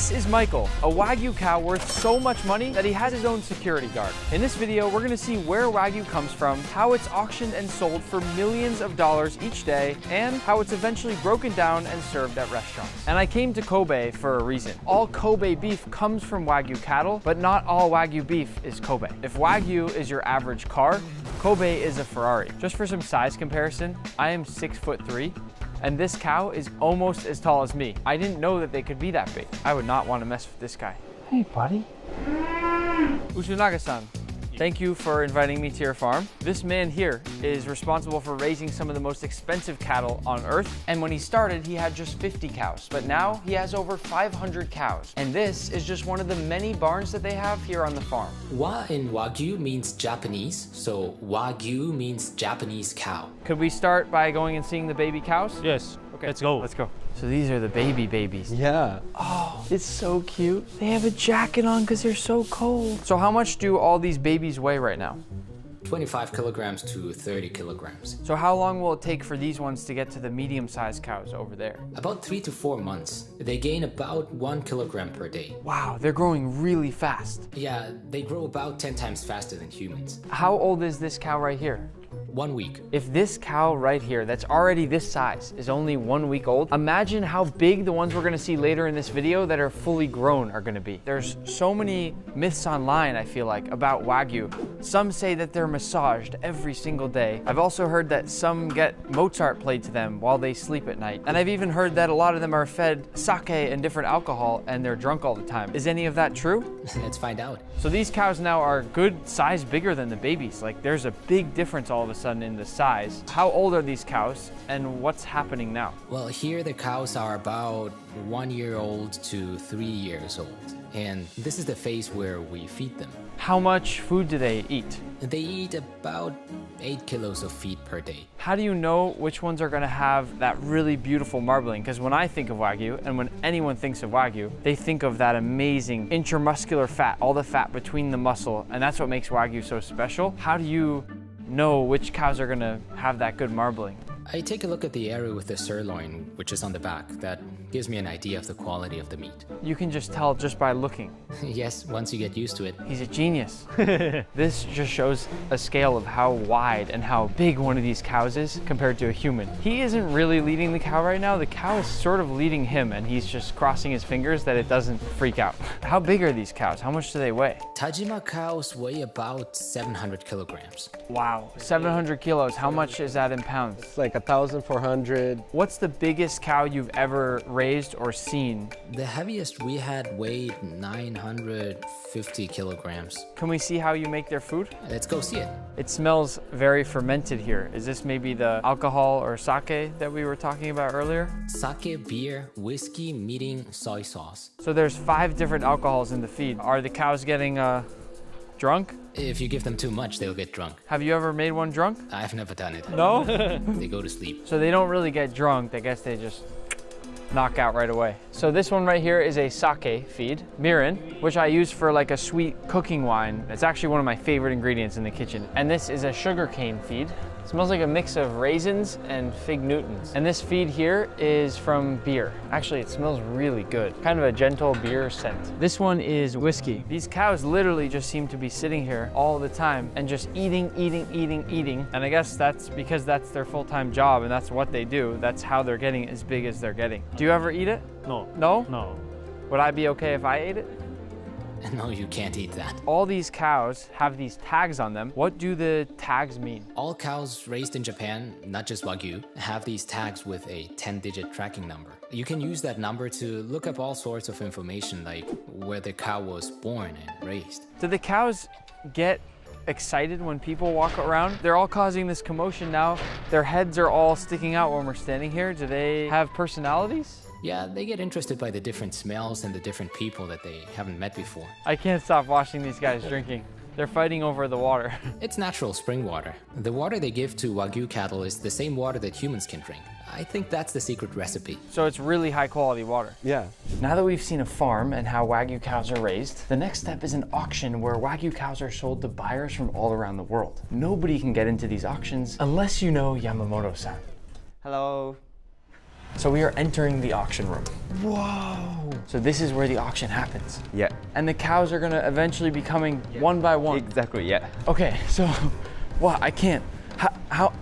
This is Michael, a Wagyu cow worth so much money that he has his own security guard. In this video, we're gonna see where Wagyu comes from, how it's auctioned and sold for millions of dollars each day, and how it's eventually broken down and served at restaurants. And I came to Kobe for a reason. All Kobe beef comes from Wagyu cattle, but not all Wagyu beef is Kobe. If Wagyu is your average car, Kobe is a Ferrari. Just for some size comparison, I am 6'3", and this cow is almost as tall as me. I didn't know that they could be that big. I would not want to mess with this guy. Hey, buddy. Usunaga-san, thank you for inviting me to your farm. This man here is responsible for raising some of the most expensive cattle on earth. And when he started, he had just 50 cows, but now he has over 500 cows. And this is just one of the many barns that they have here on the farm. Wa in Wagyu means Japanese, so Wagyu means Japanese cow. Could we start by going and seeing the baby cows? Yes. Okay, Let's go. Let's go. So these are the babies. Yeah. Oh, it's so cute. They have a jacket on because they're so cold. So how much do all these babies weigh right now? 25 kilograms to 30 kilograms. So how long will it take for these ones to get to the medium-sized cows over there? About 3 to 4 months. They gain about 1 kilogram per day. Wow, they're growing really fast. Yeah, they grow about 10 times faster than humans. How old is this cow right here? 1 week. If this cow right here, that's already this size, is only 1 week old, imagine how big the ones we're gonna see later in this video that are fully grown are gonna be. There's so many myths online, I feel like, about Wagyu. Some say that they're massaged every single day. I've also heard that some get Mozart played to them while they sleep at night. And I've even heard that a lot of them are fed sake and different alcohol and they're drunk all the time. Is any of that true? Let's find out. So these cows now are good size bigger than the babies. Like there's a big difference all of a sudden in the size. How old are these cows and what's happening now? Well, here the cows are about 1 year old to 3 years old. And this is the phase where we feed them. How much food do they eat? They eat about 8 kilos of feed per day. How do you know which ones are gonna have that really beautiful marbling? Because when I think of Wagyu, and when anyone thinks of Wagyu, they think of that amazing intramuscular fat, all the fat between the muscle, and that's what makes Wagyu so special. How do you know which cows are gonna have that good marbling? I take a look at the area with the sirloin, which is on the back. That gives me an idea of the quality of the meat. You can just tell just by looking. Yes, once you get used to it. He's a genius. This just shows a scale of how wide and how big one of these cows is compared to a human. He isn't really leading the cow right now. The cow is sort of leading him and he's just crossing his fingers that it doesn't freak out. How big are these cows? How much do they weigh? Tajima cows weigh about 700 kilograms. Wow, 700 kilos. How much is that in pounds? It's like 1,400. What's the biggest cow you've ever raised or seen? The heaviest we had weighed 950 kilograms. Can we see how you make their food? Let's go see it. It smells very fermented here. Is this maybe the alcohol or sake that we were talking about earlier? Sake, beer, whiskey, meeting, soy sauce. So there's 5 different alcohols in the feed. Are the cows getting drunk? If you give them too much, they'll get drunk. Have you ever made one drunk? I've never done it. No? They go to sleep. So they don't really get drunk. I guess they just knock out right away. So this one right here is a sake feed, mirin, which I use for like a sweet cooking wine. It's actually one of my favorite ingredients in the kitchen. And this is a sugarcane feed. It smells like a mix of raisins and fig Newtons. And this feed here is from beer. Actually, it smells really good. Kind of a gentle beer scent. This one is whiskey. These cows literally just seem to be sitting here all the time and just eating. And I guess that's because that's their full-time job and that's what they do. That's how they're getting as big as they're getting. Do you ever eat it? No. No? No. Would I be okay if I ate it? No, you can't eat that. All these cows have these tags on them. What do the tags mean? All cows raised in Japan, not just Wagyu, have these tags with a 10-digit tracking number. You can use that number to look up all sorts of information like where the cow was born and raised. Do the cows get excited when people walk around? They're all causing this commotion now. Their heads are all sticking out when we're standing here. Do they have personalities? Yeah, they get interested by the different smells and the different people that they haven't met before. I can't stop watching these guys drinking. They're fighting over the water. It's natural spring water. The water they give to Wagyu cattle is the same water that humans can drink. I think that's the secret recipe. So it's really high quality water. Yeah. Now that we've seen a farm and how Wagyu cows are raised, the next step is an auction where Wagyu cows are sold to buyers from all around the world. Nobody can get into these auctions unless you know Yamamoto-san. Hello. So we are entering the auction room. Whoa! So this is where the auction happens. Yeah. And the cows are gonna eventually be coming one by one. Exactly, yeah. Okay, so, what? I can't. How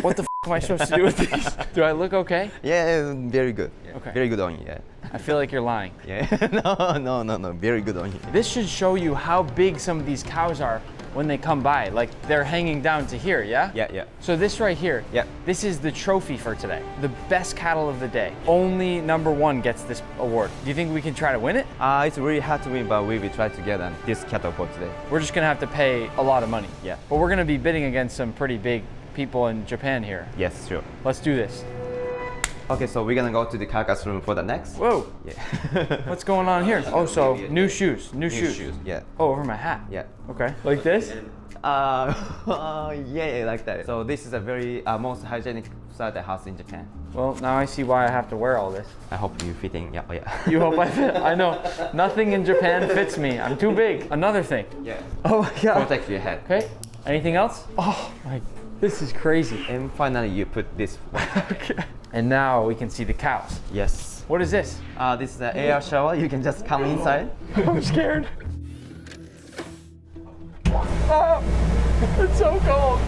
what the f am I supposed to do with these? Do I look okay? Yeah, very good. Okay. Very good on you, yeah. I feel like you're lying. Yeah, no, very good on you. This should show you how big some of these cows are when they come by. Like, they're hanging down to here, yeah? Yeah. So this right here, Yeah. this is the trophy for today. The best cattle of the day. Only #1 gets this award. Do you think we can try to win it? It's really hard to win, but we will try to get this cattle for today. We're just gonna have to pay a lot of money. Yeah. But we're gonna be bidding against some pretty big people in Japan here. Yes, sure. Let's do this. Okay, so we're gonna go to the carcass room for the next. Whoa, Yeah. what's going on here? Oh, so new shoes, new shoes. Yeah. Oh, over my hat. Yeah. Okay, like this? Yeah, like that. So this is a very most hygienic slaughter house in Japan. Well, now I see why I have to wear all this. I hope you fitting. Yeah, yeah. You hope I fit? I know. Nothing in Japan fits me. I'm too big. Another thing. Yeah. Oh my God. Protect your head. Okay, anything else? Oh my, this is crazy. And finally, you put this one. Okay. And now we can see the cows. Yes. What is this? This is an air shower. You can just come inside. I'm scared. Oh, it's so cold.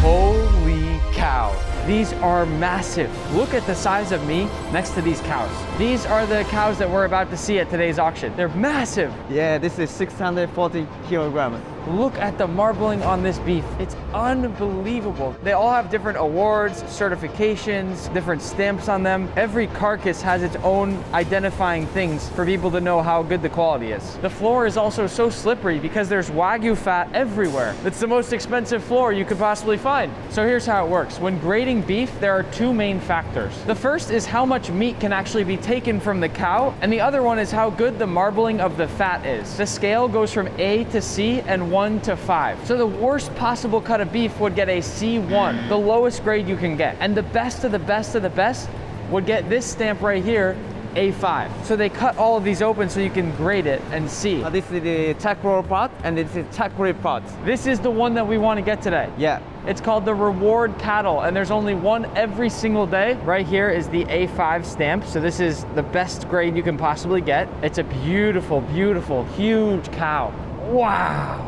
Holy cow. These are massive. Look at the size of me next to these cows. These are the cows that we're about to see at today's auction. They're massive. Yeah, this is 640 kilograms. Look at the marbling on this beef. It's unbelievable. They all have different awards, certifications, different stamps on them. Every carcass has its own identifying things for people to know how good the quality is. The floor is also so slippery because there's Wagyu fat everywhere. It's the most expensive floor you could possibly find. So here's how it works. When grading beef, there are two main factors. The first is how much meat can actually be taken from the cow, and the other one is how good the marbling of the fat is. The scale goes from A to C and 1 to 5. So the worst possible cut of beef would get a C1, the lowest grade you can get. And the best of the best of the best would get this stamp right here, A5. So they cut all of these open so you can grade it and see. This is the charcoal part, and this is charcoal part. This is the one that we want to get today. Yeah. It's called the reward cattle, and there's only one every single day. Right here is the A5 stamp, so this is the best grade you can possibly get. It's a beautiful, beautiful, huge cow. Wow.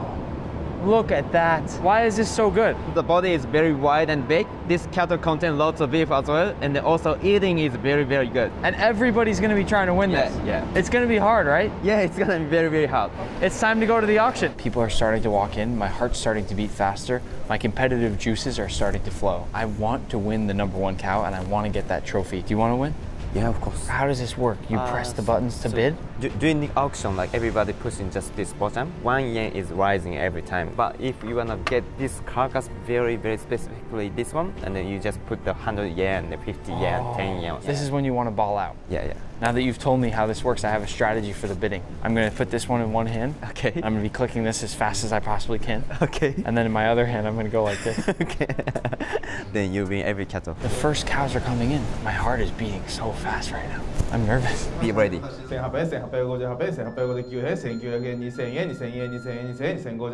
Look at that. Why is this so good? The body is very wide and big. This cattle contains lots of beef as well, and also eating is very, very good. And everybody's gonna be trying to win this. Yeah. It's gonna be hard, right? Yeah, it's gonna be very, very hard. It's time to go to the auction. People are starting to walk in. My heart's starting to beat faster. My competitive juices are starting to flow. I want to win the #1 cow, and I want to get that trophy. Do you want to win? Yeah, of course. How does this work? You press the buttons to bid? During the auction, like everybody pushing just this button, 1 yen is rising every time. But if you wanna get this carcass very, very specifically this one, and then you just put the 100 yen, the 50 yen, 10 yen. This is when you want to ball out. Yeah. Now that you've told me how this works, I have a strategy for the bidding. I'm going to put this one in one hand. Okay. I'm going to be clicking this as fast as I possibly can. Okay. And then in my other hand, I'm going to go like this. Okay. Then you win every cattle. The first cows are coming in. My heart is beating so fast right now. I'm nervous. Be ready. 1800円、1858円、1859円、1900円、2000円、2000円、2000円、2000円、2050円、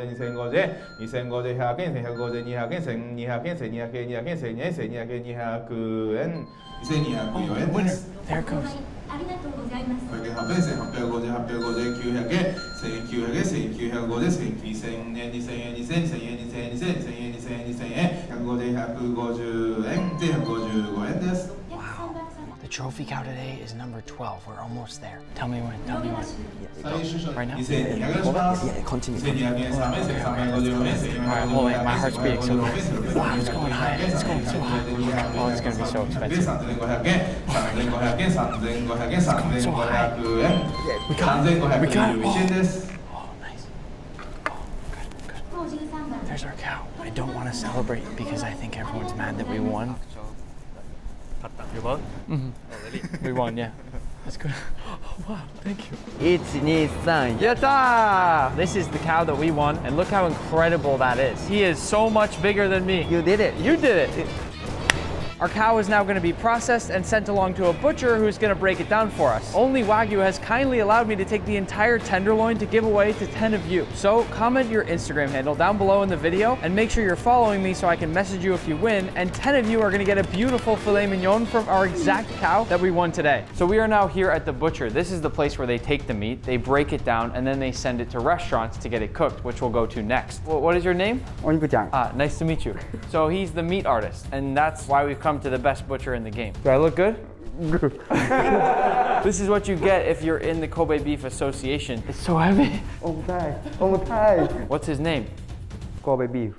2050円、2050円、100円、1150円、200円、1200円、1200円、200円、1200円、1200円、200円、2204円です。 There it goes. ありがとうございます。1800円、1850円、850円、900円、1900円、1950円、2000円、2000円、2000円、2000円、2000円、2000円、2000円、2000円、2000円、150円、150円、155円です。 The trophy cow today is number 12. We're almost there. Tell me when. Tell me when. 最終賞 Right now? 2200円します。 Yeah, continue. 1200円、3円、1354円、Alright, hold it. My heart's beating so fast. Wow, it's going high. It's going so high. Oh, it's going to be so expensive. 3500円、3500円、3500円、3500円、We got it. 3521円です。 Oh, nice. Oh, good. There's our cow. I don't want to celebrate because I think everyone's mad that we won. You won? Mm-hmm. We won, yeah. That's good. Oh, wow, thank you. 1, 2, 3. Yatta! This is the cow that we won, and look how incredible that is. He is so much bigger than me. You did it. You did it. Our cow is now going to be processed and sent along to a butcher who's going to break it down for us. Only Wagyu has kindly allowed me to take the entire tenderloin to give away to 10 of you. So comment your Instagram handle down below in the video and make sure you're following me so I can message you if you win, and 10 of you are going to get a beautiful filet mignon from our exact cow that we won today. So we are now here at the butcher. This is the place where they take the meat, they break it down, and then they send it to restaurants to get it cooked, which we'll go to next. What is your name? Nice to meet you. So he's the meat artist, and that's why we've come to the best butcher in the game. Do I look good? This is what you get if you're in the Kobe Beef Association. It's so heavy. What's his name? Kobe beef.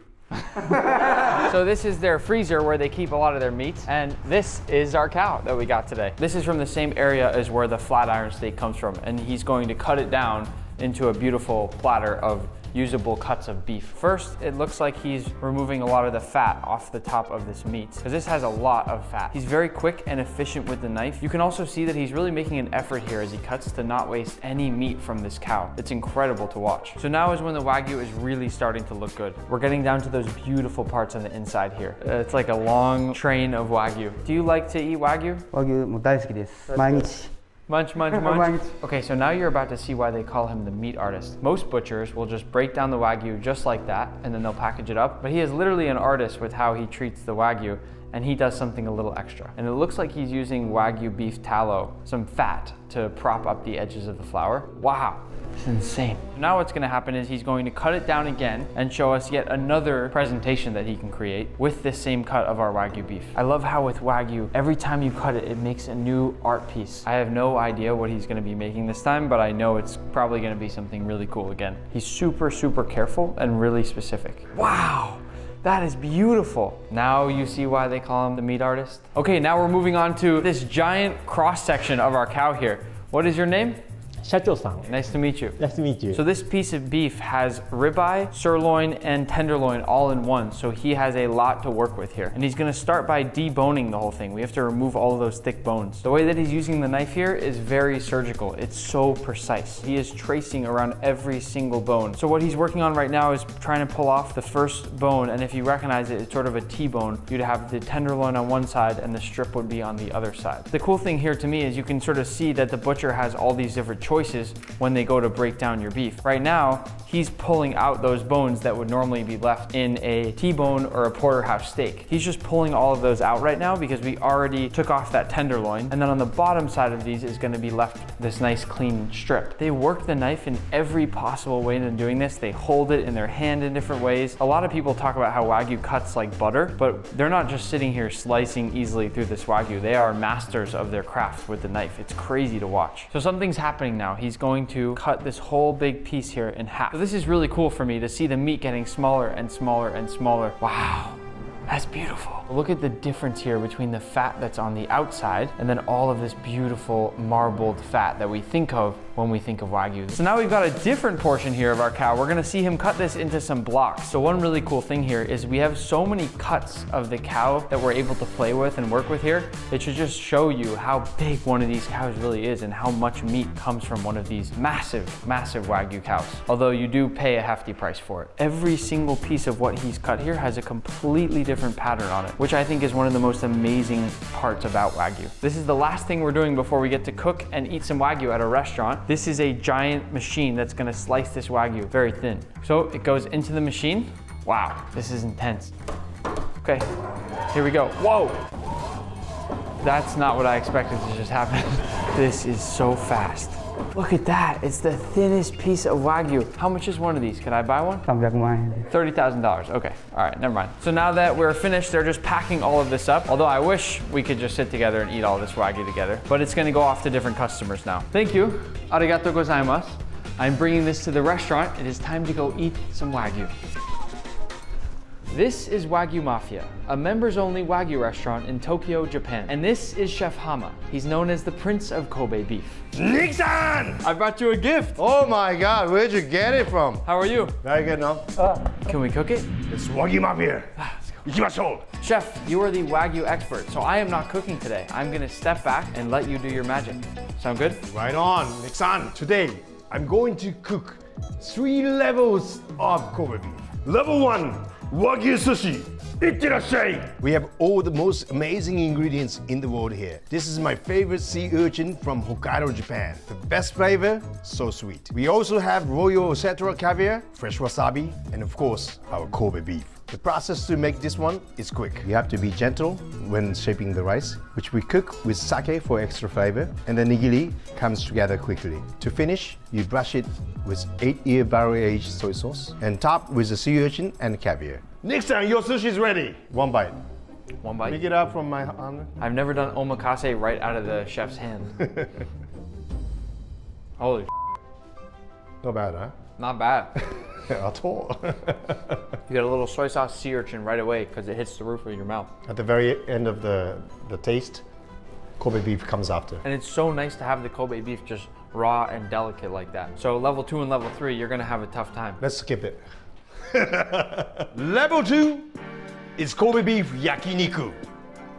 So this is their freezer where they keep a lot of their meats, and this is our cow that we got today. This is from the same area as where the flat iron steak comes from, and he's going to cut it down into a beautiful platter of usable cuts of beef. First, it looks like he's removing a lot of the fat off the top of this meat, because this has a lot of fat. He's very quick and efficient with the knife. You can also see that he's really making an effort here as he cuts to not waste any meat from this cow. It's incredible to watch. So now is when the Wagyu is really starting to look good. We're getting down to those beautiful parts on the inside here. It's like a long train of Wagyu. Do you like to eat Wagyu? Wagyu 大好きです。毎日。 Munch, munch, munch. Okay, so now you're about to see why they call him the meat artist. Most butchers will just break down the Wagyu just like that, and then they'll package it up. But he is literally an artist with how he treats the Wagyu, and he does something a little extra. And it looks like he's using Wagyu beef tallow, some fat, to prop up the edges of the flour. Wow, it's insane. Now what's gonna happen is he's going to cut it down again and show us yet another presentation that he can create with this same cut of our Wagyu beef. I love how with Wagyu, every time you cut it, it makes a new art piece. I have no idea what he's gonna be making this time, but I know it's probably gonna be something really cool again. He's super, super careful and really specific. Wow. That is beautiful. Now you see why they call him the meat artist. Okay, now we're moving on to this giant cross section of our cow here. What is your name? 社長さん。 Nice to meet you. Nice to meet you. So this piece of beef has ribeye, sirloin, and tenderloin all in one. So he has a lot to work with here. And he's gonna start by deboning the whole thing. We have to remove all of those thick bones. The way that he's using the knife here is very surgical. It's so precise. He is tracing around every single bone. So what he's working on right now is trying to pull off the first bone. And if you recognize it, it's sort of a T-bone. You'd have the tenderloin on one side and the strip would be on the other side. The cool thing here to me is you can sort of see that the butcher has all these different choices when they go to break down your beef. Right now, he's pulling out those bones that would normally be left in a T-bone or a porterhouse steak. He's just pulling all of those out right now because we already took off that tenderloin. And then on the bottom side of these is gonna be left this nice clean strip. They work the knife in every possible way in doing this. They hold it in their hand in different ways. A lot of people talk about how Wagyu cuts like butter, but they're not just sitting here slicing easily through this Wagyu. They are masters of their craft with the knife. It's crazy to watch. So something's happening now. He's going to cut this whole big piece here in half. So this is really cool for me to see the meat getting smaller and smaller and smaller. Wow. That's beautiful. Look at the difference here between the fat that's on the outside and then all of this beautiful marbled fat that we think of when we think of Wagyu. So now we've got a different portion here of our cow. We're gonna see him cut this into some blocks. So one really cool thing here is we have so many cuts of the cow that we're able to play with and work with here. It should just show you how big one of these cows really is and how much meat comes from one of these massive, massive Wagyu cows. Although you do pay a hefty price for it. Every single piece of what he's cut here has a completely different pattern on it, which I think is one of the most amazing parts about Wagyu. This is the last thing we're doing before we get to cook and eat some Wagyu at a restaurant. This is a giant machine that's gonna slice this Wagyu very thin. So it goes into the machine. Wow, this is intense. Okay, here we go. Whoa! That's not what I expected to just happen. This is so fast. Look at that, it's the thinnest piece of Wagyu. How much is one of these? Can I buy one? 300万円。 $30,000, okay. All right, never mind. So now that we're finished, they're just packing all of this up. Although I wish we could just sit together and eat all this Wagyu together, but it's gonna go off to different customers now. Thank you, arigato gozaimasu. I'm bringing this to the restaurant. It is time to go eat some Wagyu. This is Wagyu Mafia, a members-only Wagyu restaurant in Tokyo, Japan. And this is Chef Hama. He's known as the Prince of Kobe beef. Nick-san! I brought you a gift. Oh my God, where'd you get it from? How are you? Very good, no? Can we cook it? It's Wagyu Mafia. Let's go. Ikimashou. Chef, you are the Wagyu expert, so I am not cooking today. I'm gonna step back and let you do your magic. Sound good? Right on, Nick-san. Today, I'm going to cook 3 levels of Kobe beef. Level 1, Wagyu sushi. We have all the most amazing ingredients in the world here. This is my favorite sea urchin from Hokkaido, Japan. The best flavor, so sweet. We also have Royal Osetra caviar, fresh wasabi, and of course, our Kobe beef. The process to make this one is quick. You have to be gentle when shaping the rice, which we cook with sake for extra flavor, and the nigiri comes together quickly. To finish, you brush it with 8-year barrel-aged soy sauce and top with the sea urchin and caviar. Next time your sushi is ready. One bite. One bite. Pick it up from my hand. I've never done omakase right out of the chef's hand. Holy Not bad, huh? not bad. At all. You get a little soy sauce sea urchin right away because it hits the roof of your mouth. At the very end of the taste, Kobe beef comes after. And it's so nice to have the Kobe beef just raw and delicate like that. So level 2 and level 3, you're gonna have a tough time. Let's skip it. Level 2 is Kobe beef yakiniku,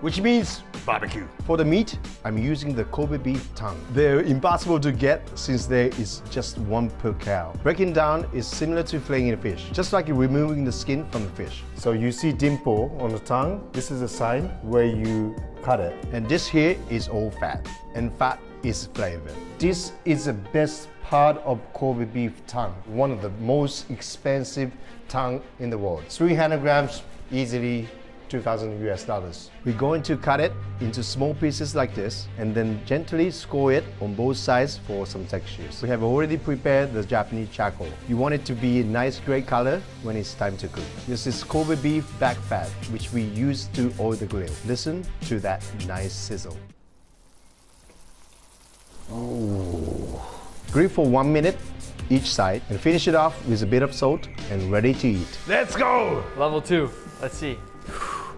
which means barbecue. For the meat, I'm using the Kobe beef tongue. They're impossible to get since there is just one per cow. Breaking down is similar to filleting a fish, just like removing the skin from the fish. So you see dimple on the tongue. This is a sign where you cut it. And this here is all fat, and fat is flavor. This is the best part of Kobe beef tongue, one of the most expensive tongue in the world. 300 grams, easily $2,000. We're going to cut it into small pieces like this and then gently score it on both sides for some textures. We have already prepared the Japanese charcoal. You want it to be a nice gray color when it's time to cook. This is Kobe beef back fat, which we use to oil the grill. Listen to that nice sizzle. Ooh. Grill for 1 minute each side and finish it off with a bit of salt and ready to eat. Let's go! Level 2, let's see.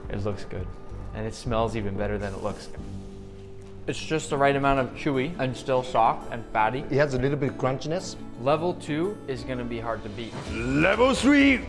It looks good. And it smells even better than it looks. It's just the right amount of chewy and still soft and fatty. It has a little bit of crunchiness. Level 2 is gonna be hard to beat. Level 3,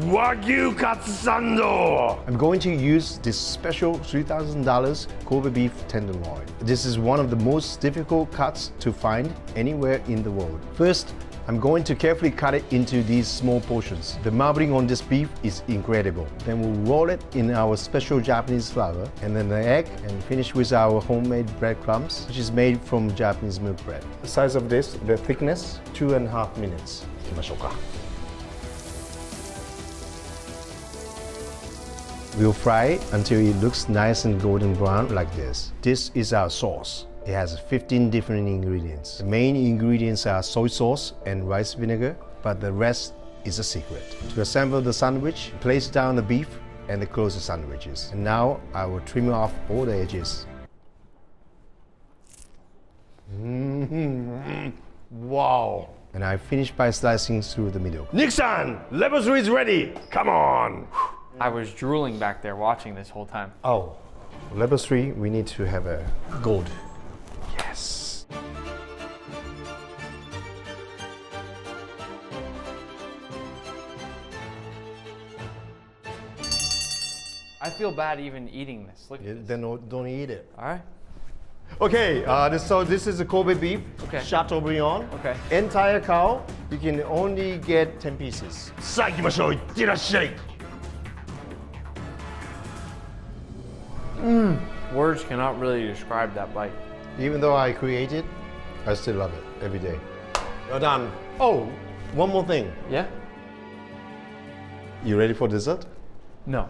Wagyu Katsando. I'm going to use this special $3,000 Kobe beef tenderloin. This is one of the most difficult cuts to find anywhere in the world. First, I'm going to carefully cut it into these small portions. The marbling on this beef is incredible. Then we'll roll it in our special Japanese flour and then the egg and finish with our homemade breadcrumbs, which is made from Japanese milk bread. The size of this, the thickness, 2.5 minutes. We'll fry it until it looks nice and golden brown like this. This is our sauce. It has 15 different ingredients. The main ingredients are soy sauce and rice vinegar, but the rest is a secret. To assemble the sandwich, place down the beef and close the sandwiches. And now I will trim off all the edges. Wow! And I finish by slicing through the middle. Nixon, level 3 is ready. Come on! I was drooling back there watching this whole time. Oh, level 3, we need to have a gold. Yes. I feel bad even eating this. Look at this. Then don't eat it. All right. Okay, so this is a Kobe beef, Okay. Chateaubriand. Okay. Entire cow, you can only get 10 pieces. Words cannot really describe that bite. Even though I create it, I still love it every day. Well done. Oh, one more thing. Yeah? You ready for dessert? No.